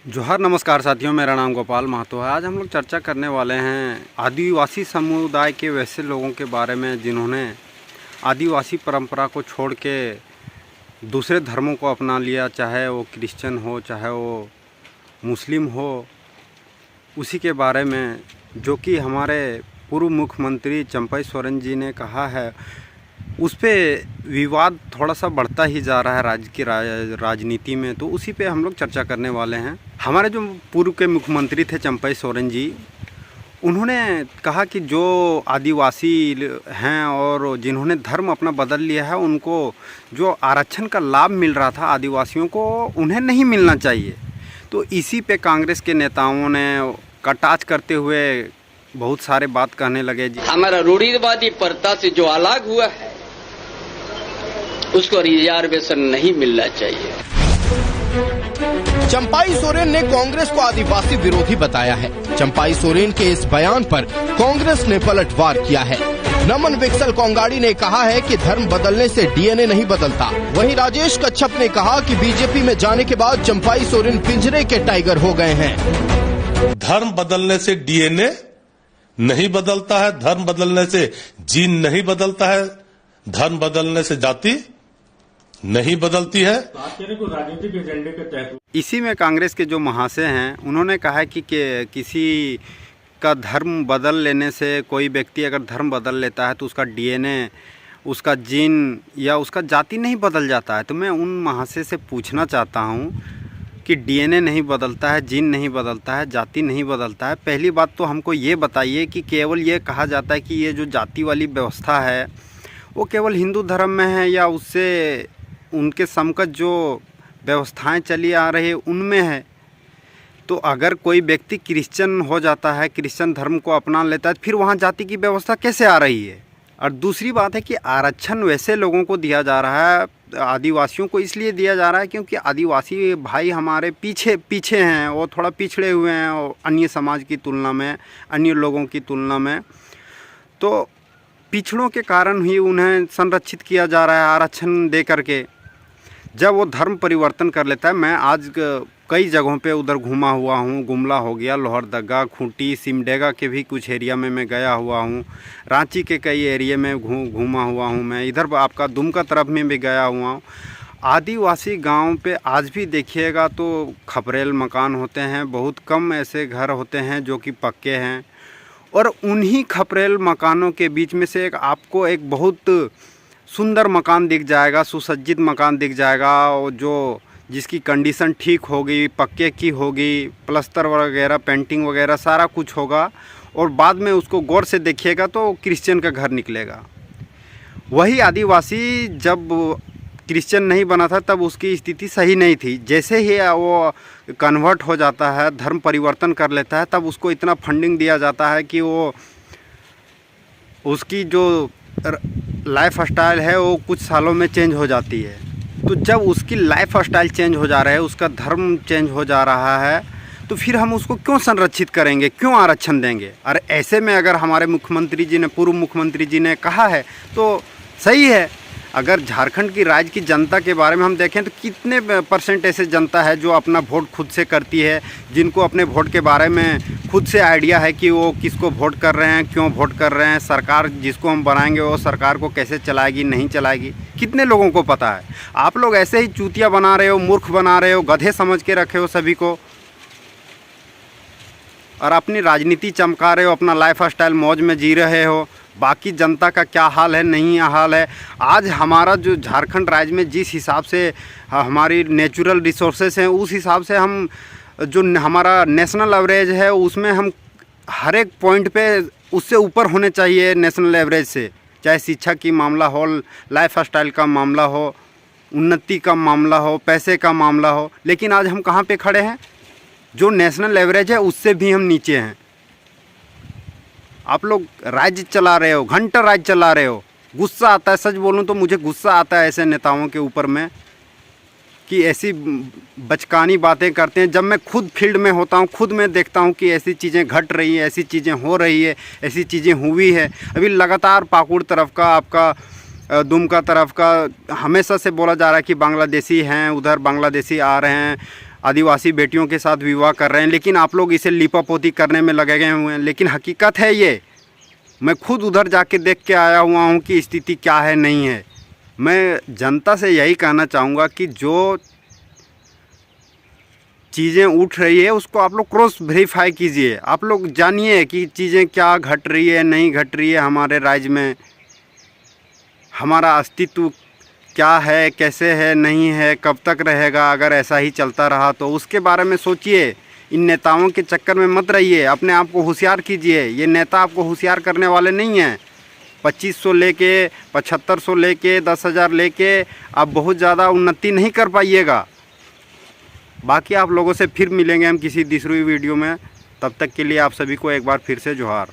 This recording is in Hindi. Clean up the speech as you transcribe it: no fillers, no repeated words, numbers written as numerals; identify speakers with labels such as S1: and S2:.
S1: जोहार नमस्कार साथियों, मेरा नाम गोपाल महतो है। आज हम लोग चर्चा करने वाले हैं आदिवासी समुदाय के वैसे लोगों के बारे में जिन्होंने आदिवासी परंपरा को छोड़ के दूसरे धर्मों को अपना लिया, चाहे वो क्रिश्चियन हो चाहे वो मुस्लिम हो। उसी के बारे में जो कि हमारे पूर्व मुख्यमंत्री चंपई सोरेन जी ने कहा है, उस पे विवाद थोड़ा सा बढ़ता ही जा रहा है राज्य की राजनीति में। तो उसी पे हम लोग चर्चा करने वाले हैं। हमारे जो पूर्व के मुख्यमंत्री थे चंपई सोरेन जी, उन्होंने कहा कि जो आदिवासी हैं और जिन्होंने धर्म अपना बदल लिया है, उनको जो आरक्षण का लाभ मिल रहा था आदिवासियों को, उन्हें नहीं मिलना चाहिए। तो इसी पे कांग्रेस के नेताओं ने कटाक्ष करते हुए बहुत सारे बात कहने लगे।
S2: हमारा रूढ़िवादी प्रथा से जो अलग हुआ है उसको रिजर्वेशन नहीं मिलना चाहिए।
S3: चंपई सोरेन ने कांग्रेस को आदिवासी विरोधी बताया है। चंपई सोरेन के इस बयान पर कांग्रेस ने पलटवार किया है। नमन विक्सल कोंगाड़ी ने कहा है कि धर्म बदलने से डीएनए नहीं बदलता। वहीं राजेश कच्छप ने कहा कि बीजेपी में जाने के बाद चंपई सोरेन पिंजरे के टाइगर हो गए हैं।
S4: धर्म बदलने से डीएनए नहीं बदलता है, धर्म बदलने से जीन नहीं बदलता है, धर्म बदलने से जाति नहीं बदलती है।
S1: राजनीतिक एजेंडे के तहत इसी में कांग्रेस के जो महाशय हैं, उन्होंने कहा कि किसी का धर्म बदल लेने से, कोई व्यक्ति अगर धर्म बदल लेता है तो उसका डीएनए, उसका जीन या उसका जाति नहीं बदल जाता है। तो मैं उन महाशय से पूछना चाहता हूं कि डीएनए नहीं बदलता है, जीन नहीं बदलता है, जाति नहीं बदलता है। पहली बात तो हमको ये बताइए कि केवल ये कहा जाता है कि ये जो जाति वाली व्यवस्था है वो केवल हिंदू धर्म में है या उससे उनके समकक्ष जो व्यवस्थाएं चली आ रही है उनमें है। तो अगर कोई व्यक्ति क्रिश्चियन हो जाता है, क्रिश्चियन धर्म को अपना लेता है, फिर वहाँ जाति की व्यवस्था कैसे आ रही है? और दूसरी बात है कि आरक्षण वैसे लोगों को दिया जा रहा है, आदिवासियों को इसलिए दिया जा रहा है क्योंकि आदिवासी भाई हमारे पीछे हैं, वो थोड़ा पिछड़े हुए हैं और अन्य समाज की तुलना में, अन्य लोगों की तुलना में। तो पिछड़ों के कारण ही उन्हें संरक्षित किया जा रहा है आरक्षण दे करके। जब वो धर्म परिवर्तन कर लेता है, मैं आज कई जगहों पे उधर घूमा हुआ हूँ, गुमला हो गया, लोहरदगा, खूंटी, सिमडेगा के भी कुछ एरिया में मैं गया हुआ हूँ, रांची के कई एरिया में घूमा हुआ हूँ, मैं इधर आपका दुमका तरफ में भी गया हुआ हूँ। आदिवासी गांव पे आज भी देखिएगा तो खपरेल मकान होते हैं, बहुत कम ऐसे घर होते हैं जो कि पक्के हैं। और उन्हीं खपरेल मकानों के बीच में से आपको एक बहुत सुंदर मकान दिख जाएगा, सुसज्जित मकान दिख जाएगा, और जो जिसकी कंडीशन ठीक होगी, पक्के की होगी, प्लस्तर वगैरह, पेंटिंग वगैरह सारा कुछ होगा, और बाद में उसको गौर से देखिएगा तो क्रिश्चियन का घर निकलेगा। वही आदिवासी जब क्रिश्चियन नहीं बना था तब उसकी स्थिति सही नहीं थी। जैसे ही वो कन्वर्ट हो जाता है, धर्म परिवर्तन कर लेता है, तब उसको इतना फंडिंग दिया जाता है कि वो उसकी जो लाइफ स्टाइल है वो कुछ सालों में चेंज हो जाती है। तो जब उसकी लाइफ स्टाइल चेंज हो जा रहा है, उसका धर्म चेंज हो जा रहा है, तो फिर हम उसको क्यों संरक्षित करेंगे, क्यों आरक्षण देंगे? और ऐसे में अगर हमारे मुख्यमंत्री जी ने, पूर्व मुख्यमंत्री जी ने कहा है तो सही है। अगर झारखंड की राज्य की जनता के बारे में हम देखें तो कितने % ऐसे जनता है जो अपना वोट खुद से करती है, जिनको अपने वोट के बारे में खुद से आइडिया है कि वो किसको वोट कर रहे हैं, क्यों वोट कर रहे हैं, सरकार जिसको हम बनाएंगे वो सरकार को कैसे चलाएगी, नहीं चलाएगी, कितने लोगों को पता है? आप लोग ऐसे ही चूतिया बना रहे हो, मूर्ख बना रहे हो, गधे समझ के रखे हो सभी को, और अपनी राजनीति चमका रहे हो, अपना लाइफ स्टाइल मौज में जी रहे हो। बाकी जनता का क्या हाल है, नहीं हाल है। आज हमारा जो झारखंड राज्य में जिस हिसाब से हमारी नेचुरल रिसोर्सेस हैं, उस हिसाब से हम जो हमारा नेशनल एवरेज है उसमें हम हर एक पॉइंट पे उससे ऊपर होने चाहिए नेशनल एवरेज से, चाहे शिक्षा की मामला हो, लाइफ स्टाइल का मामला हो, उन्नति का मामला हो, पैसे का मामला हो। लेकिन आज हम कहाँ पे खड़े हैं? जो नेशनल एवरेज है उससे भी हम नीचे हैं। आप लोग राज्य चला रहे हो, घंटा राज्य चला रहे हो। गुस्सा आता है, सच बोलूं तो मुझे गुस्सा आता है ऐसे नेताओं के ऊपर में कि ऐसी बचकानी बातें करते हैं। जब मैं खुद फील्ड में होता हूं, खुद मैं देखता हूं कि ऐसी चीज़ें घट रही हैं, ऐसी चीज़ें हो रही है, ऐसी चीज़ें हुई है। अभी लगातार पाकुड़ तरफ का, आपका दुमका तरफ का हमेशा से बोला जा रहा है कि बांग्लादेशी हैं, उधर बांग्लादेशी आ रहे हैं, आदिवासी बेटियों के साथ विवाह कर रहे हैं, लेकिन आप लोग इसे लिपापोती करने में लगे गए हुए हैं। लेकिन हकीकत है ये, मैं खुद उधर जाके देख के आया हुआ हूँ कि स्थिति क्या है नहीं है। मैं जनता से यही कहना चाहूँगा कि जो चीज़ें उठ रही है उसको आप लोग क्रॉस वेरीफाई कीजिए। आप लोग जानिए कि चीज़ें क्या घट रही है नहीं घट रही है हमारे राज्य में, हमारा अस्तित्व क्या है, कैसे है, नहीं है, कब तक रहेगा। अगर ऐसा ही चलता रहा तो उसके बारे में सोचिए। इन नेताओं के चक्कर में मत रहिए, अपने आप को होशियार कीजिए। ये नेता आपको होशियार करने वाले नहीं हैं। 2500 लेके 7500 लेके 10,000 लेके आप बहुत ज़्यादा उन्नति नहीं कर पाइएगा। बाकी आप लोगों से फिर मिलेंगे हम किसी दूसरी वीडियो में। तब तक के लिए आप सभी को एक बार फिर से जोहार।